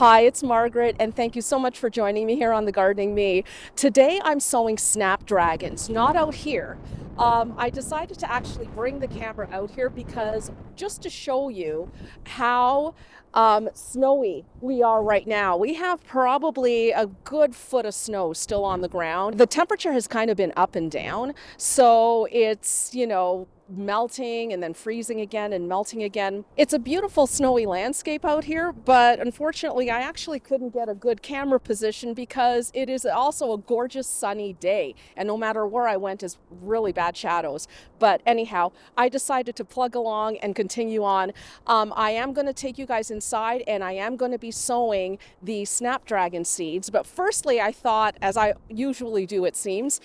Hi, it's Margaret, and thank you so much for joining me here on the Gardening Me. Today I'm sowing snapdragons, not out here. I decided to actually bring the camera out here because just to show you how snowy we are right now. We have probably a good foot of snow still on the ground. The temperature has kind of been up and down, so it's, melting and then freezing again and melting again. It's a beautiful snowy landscape out here, but unfortunately I actually couldn't get a good camera position because it is also a gorgeous sunny day, and no matter where I went is really bad shadows. But anyhow, I decided to plug along and continue on. I am going to take you guys inside and I am going to be sowing the snapdragon seeds, but firstly I thought, as I usually do it seems,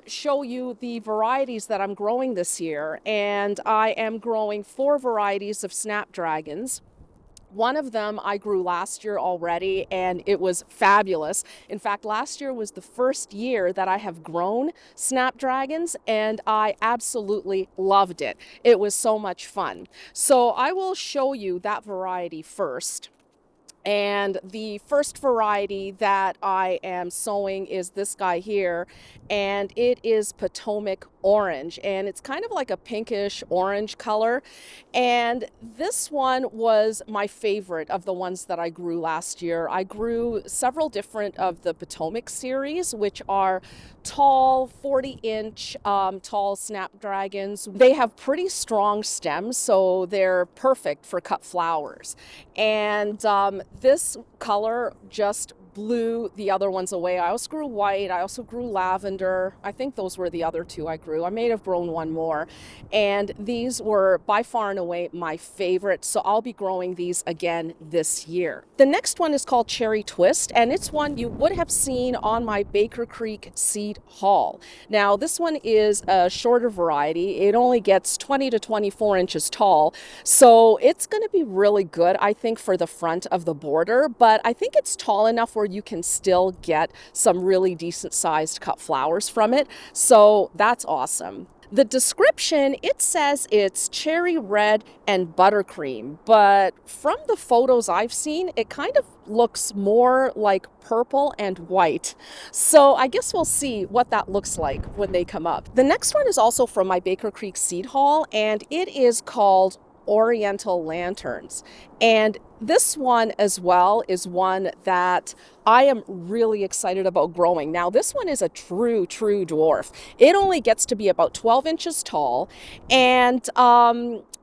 show you the varieties that I'm growing this year. And I am growing 4 varieties of snapdragons. One of them I grew last year already, and it was fabulous. In fact, last year was the first year that I have grown snapdragons, and I absolutely loved it. It was so much fun. So I will show you that variety first. And the first variety that I am sowing is this guy here, and it is Potomac orange, and it's kind of like a pinkish orange color. And this one was my favorite of the ones that I grew last year. I grew several different of the Potomac series, which are tall 40-inch tall snapdragons. They have pretty strong stems, so they're perfect for cut flowers. And this color just blew the other ones away. I also grew white, I also grew lavender. I think those were the other 2 I grew. I may have grown one more. And these were by far and away my favorite, so I'll be growing these again this year. The next one is called Cherry Twist, and it's one you would have seen on my Baker Creek seed haul. Now this one is a shorter variety. It only gets 20 to 24 inches tall, so it's going to be really good, I think, for the front of the border, but I think it's tall enough where you can still get some really decent sized cut flowers from it. So that's awesome. The description, it says it's cherry red and buttercream, but from the photos I've seen, it kind of looks more like purple and white. So I guess we'll see what that looks like when they come up. The next one is also from my Baker Creek seed haul, and it is called Oriental Lanterns. And this one as well is one that I am really excited about growing. Now this one is a true dwarf. It only gets to be about 12 inches tall, and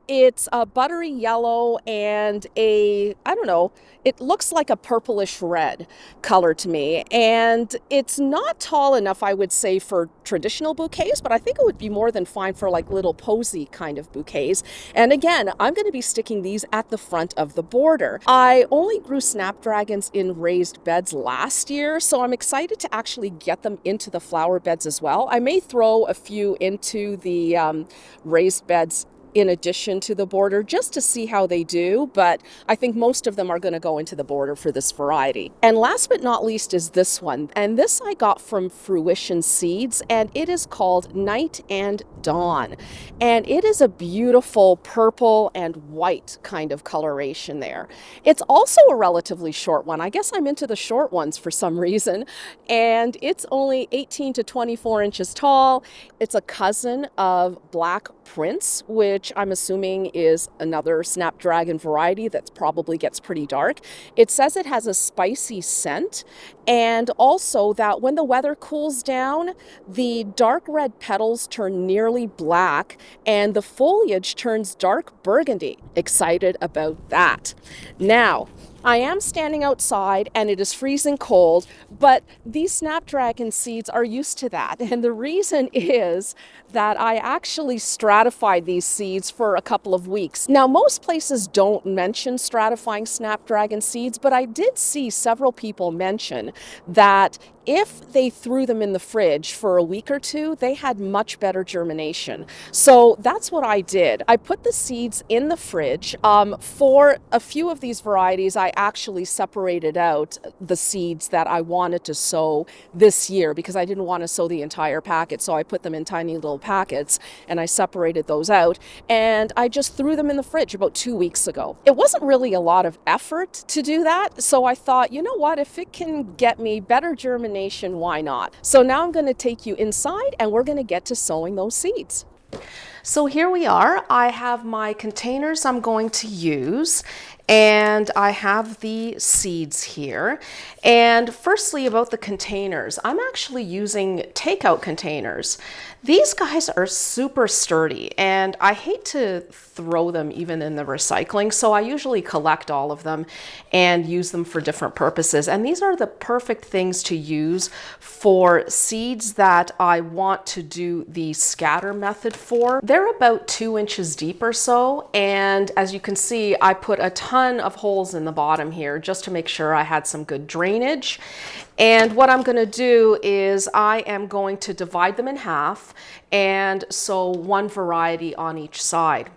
it's a buttery yellow and I don't know, it looks like a purplish red color to me. And it's not tall enough, I would say, for traditional bouquets, but I think it would be more than fine for like little posy kind of bouquets. And again, I'm going to be sticking these at the front of the border. I only grew snapdragons in raised beds last year, so I'm excited to actually get them into the flower beds as well. I may throw a few into the raised beds in addition to the border just to see how they do, but I think most of them are going to go into the border for this variety. And last but not least is this one, and this I got from Fruition Seeds, and it is called Night and Dawn, and it is a beautiful purple and white kind of coloration there. It's also a relatively short one. I guess I'm into the short ones for some reason, and it's only 18 to 24 inches tall. It's a cousin of Black Prince, which I'm assuming is another snapdragon variety that probably gets pretty dark. It says it has a spicy scent, and also that when the weather cools down, the dark red petals turn nearly black and the foliage turns dark burgundy. Excited about that. Now, I am standing outside and it is freezing cold, but these snapdragon seeds are used to that. And the reason is that I actually stratified these seeds for a couple of weeks. Now, most places don't mention stratifying snapdragon seeds, but I did see several people mention that if they threw them in the fridge for a week or 2, they had much better germination. So that's what I did. I put the seeds in the fridge. For a few of these varieties, I actually separated out the seeds that I wanted to sow this year because I didn't want to sow the entire packet. So I put them in tiny little packets and I separated those out. And I just threw them in the fridge about 2 weeks ago. It wasn't really a lot of effort to do that. So I thought, you know what, if it can get me better germination, why not? So now I'm going to take you inside and we're going to get to sowing those seeds. So here we are. I have my containers I'm going to use, and I have the seeds here. And firstly, about the containers, I'm actually using takeout containers. These guys are super sturdy, and I hate to throw them even in the recycling, so I usually collect all of them and use them for different purposes. And these are the perfect things to use for seeds that I want to do the scatter method for. They're about 2 inches deep or so, and as you can see, I put a ton of holes in the bottom here just to make sure I had some good drainage. And what I'm going to do is I am going to divide them in half and sow one variety on each side.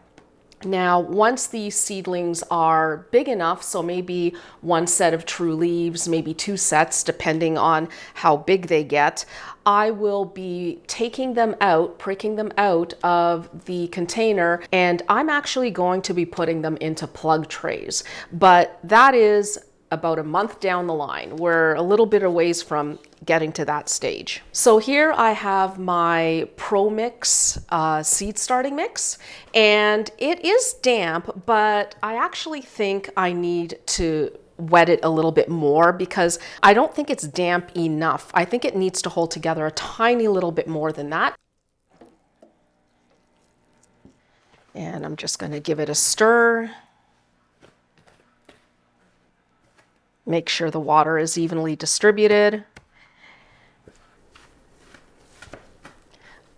Now, once these seedlings are big enough, so maybe one set of true leaves, maybe 2 sets, depending on how big they get, I will be taking them out, pricking them out of the container, and I'm actually going to be putting them into plug trays. But that is about a month down the line. We're a little bit a ways from getting to that stage. So here I have my Pro Mix seed starting mix, and it is damp, but I actually think I need to wet it a little bit more because I don't think it's damp enough. I think it needs to hold together a tiny little bit more than that. And I'm just going to give it a stir. Make sure the water is evenly distributed.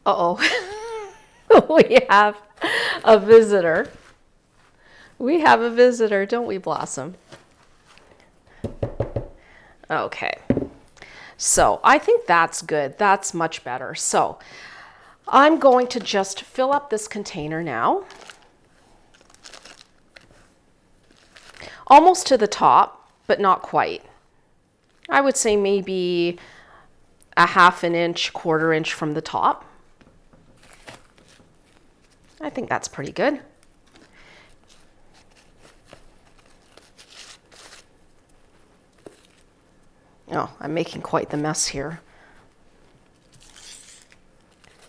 Uh-oh, we have a visitor. We have a visitor, don't we, Blossom? Okay, so I think that's good. That's much better. So I'm going to just fill up this container now. Almost to the top, but not quite. I would say maybe a 1/2 inch, 1/4 inch from the top. I think that's pretty good. Oh, I'm making quite the mess here.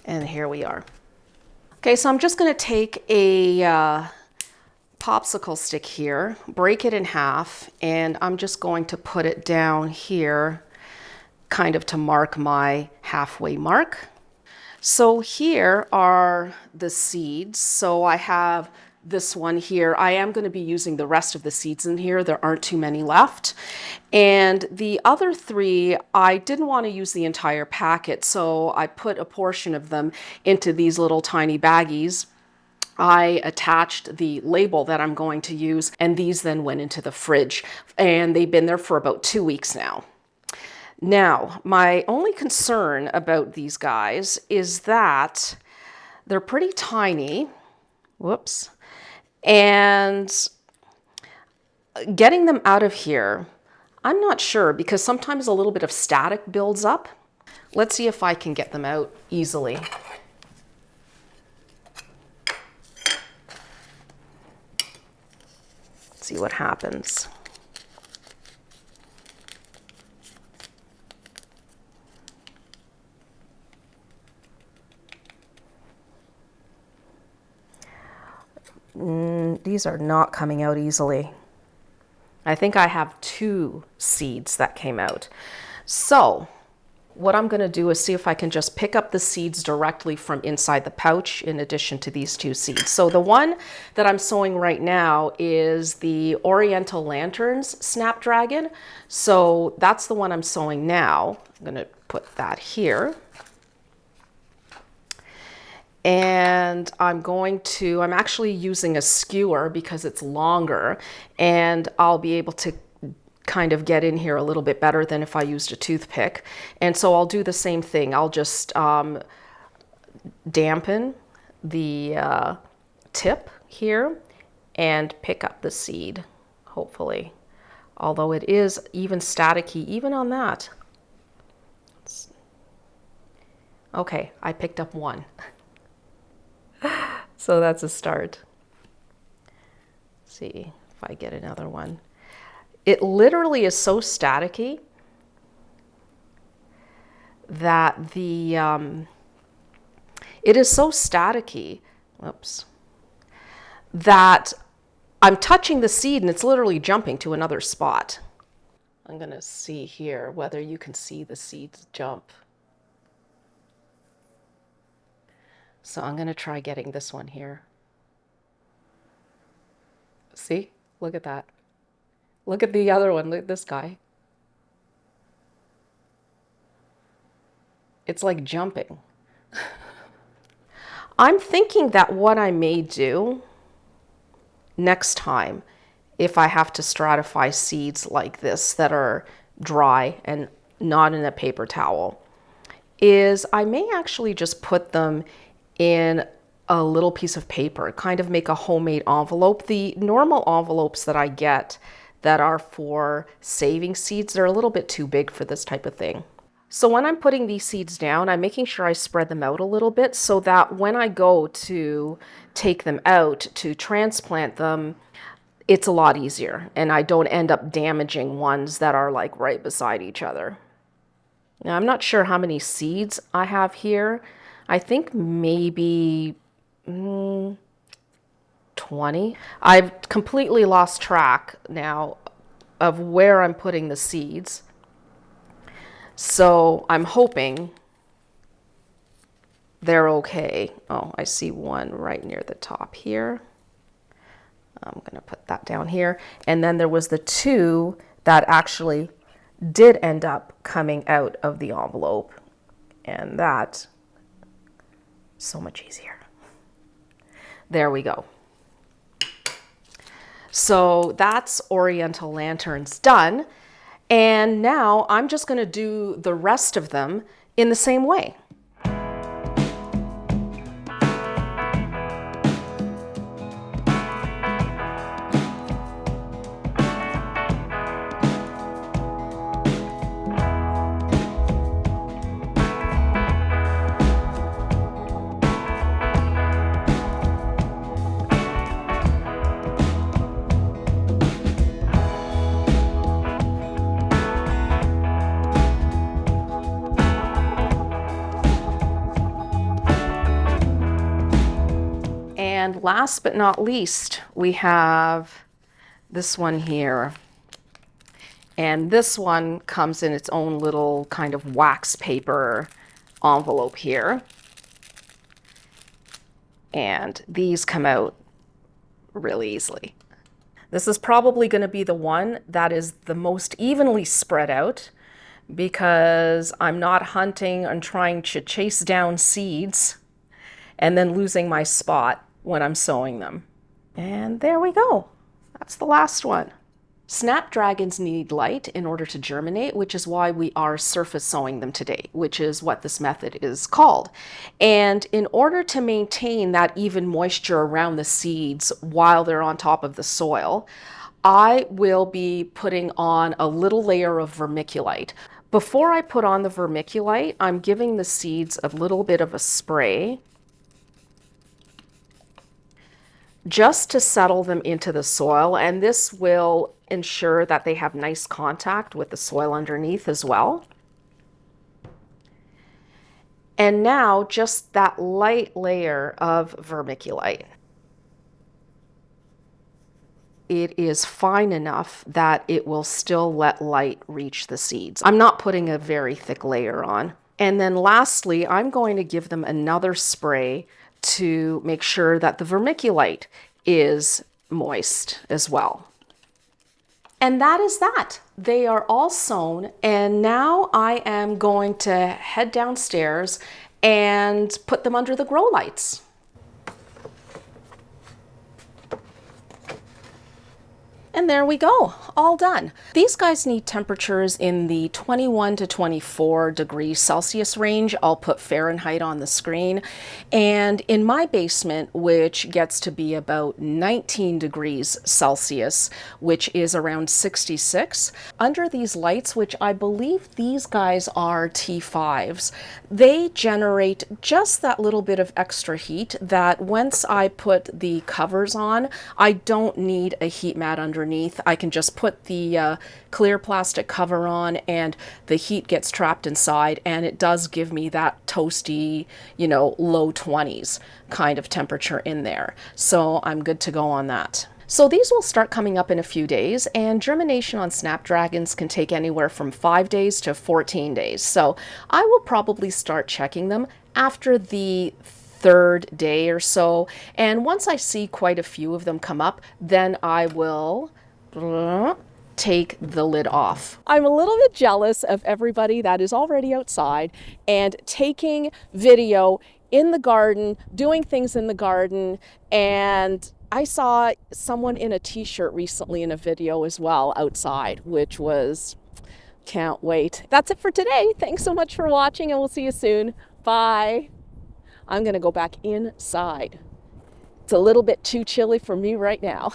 And here we are. Okay, so I'm just going to take a popsicle stick here, break it in half, and I'm just going to put it down here, kind of to mark my halfway mark. So here are the seeds. So I have this one here. I am going to be using the rest of the seeds in here. There aren't too many left. And the other 3, I didn't want to use the entire packet, so I put a portion of them into these little tiny baggies. I attached the label that I'm going to use, and these then went into the fridge, and they've been there for about 2 weeks now. Now, my only concern about these guys is that they're pretty tiny. Whoops. And getting them out of here, I'm not sure, because sometimes a little bit of static builds up. Let's see if I can get them out easily. See what happens. These are not coming out easily. I think I have 2 seeds that came out. So what I'm going to do is see if I can just pick up the seeds directly from inside the pouch in addition to these 2 seeds. So the one that I'm sowing right now is the Oriental Lanterns Snapdragon. So that's the one I'm sowing now. I'm going to put that here. And I'm actually using a skewer because it's longer, and I'll be able to kind of get in here a little bit better than if I used a toothpick. And so I'll do the same thing. I'll just dampen the tip here and pick up the seed, hopefully. although it is even staticky, even on that. Okay, I picked up one. So that's a start. Let's see if I get another one. It literally is so staticky that it is so staticky, whoops, that I'm touching the seed and it's literally jumping to another spot. I'm gonna see here whether you can see the seeds jump. So I'm gonna try getting this one here. See, look at that. Look at the other one, look at this guy. It's like jumping. I'm thinking that what I may do next time, if I have to stratify seeds like this that are dry and not in a paper towel, is I may actually just put them in a little piece of paper, kind of make a homemade envelope. The normal envelopes that I get that are for saving seeds, they're a little bit too big for this type of thing. So when I'm putting these seeds down, I'm making sure I spread them out a little bit so that when I go to take them out to transplant them, it's a lot easier and I don't end up damaging ones that are like right beside each other. Now, I'm not sure how many seeds I have here. I think maybe 20. I've completely lost track now of where I'm putting the seeds. So I'm hoping they're okay. Oh, I see one right near the top here. I'm going to put that down here. And then there was the two that actually did end up coming out of the envelope. And that, so much easier. There we go. So that's Oriental Lanterns done. And now I'm just going to do the rest of them in the same way. And last but not least, we have this one here. And this one comes in its own little kind of wax paper envelope here. And these come out really easily. This is probably going to be the one that is the most evenly spread out because I'm not hunting and trying to chase down seeds and then losing my spot when I'm sowing them. And there we go. That's the last one. Snapdragons need light in order to germinate, which is why we are surface sowing them today, which is what this method is called. And in order to maintain that even moisture around the seeds while they're on top of the soil, I will be putting on a little layer of vermiculite. Before I put on the vermiculite, I'm giving the seeds a little bit of a spray just to settle them into the soil, and this will ensure that they have nice contact with the soil underneath as well. And now just that light layer of vermiculite. It is fine enough that it will still let light reach the seeds. I'm not putting a very thick layer on. And then lastly, I'm going to give them another spray to make sure that the vermiculite is moist as well. And that is that. They are all sown, and now I am going to head downstairs and put them under the grow lights. And there we go, all done. These guys need temperatures in the 21 to 24 degrees Celsius range. I'll put Fahrenheit on the screen. And in my basement, which gets to be about 19 degrees Celsius, which is around 66, under these lights, which I believe these guys are T5s, they generate just that little bit of extra heat that once I put the covers on, I don't need a heat mat underneath. I can just put the clear plastic cover on and the heat gets trapped inside, and it does give me that toasty, low 20s kind of temperature in there. So I'm good to go on that. So these will start coming up in a few days, and germination on Snapdragons can take anywhere from 5 days to 14 days. So I will probably start checking them after the third day or so. And once I see quite a few of them come up, then I will take the lid off. I'm a little bit jealous of everybody that is already outside and taking video in the garden, doing things in the garden. And I saw someone in a t-shirt recently in a video as well outside, which was, can't wait. That's it for today. Thanks so much for watching, and we'll see you soon. Bye. I'm going to go back inside. It's a little bit too chilly for me right now.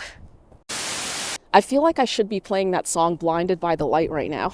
I feel like I should be playing that song Blinded by the Light right now.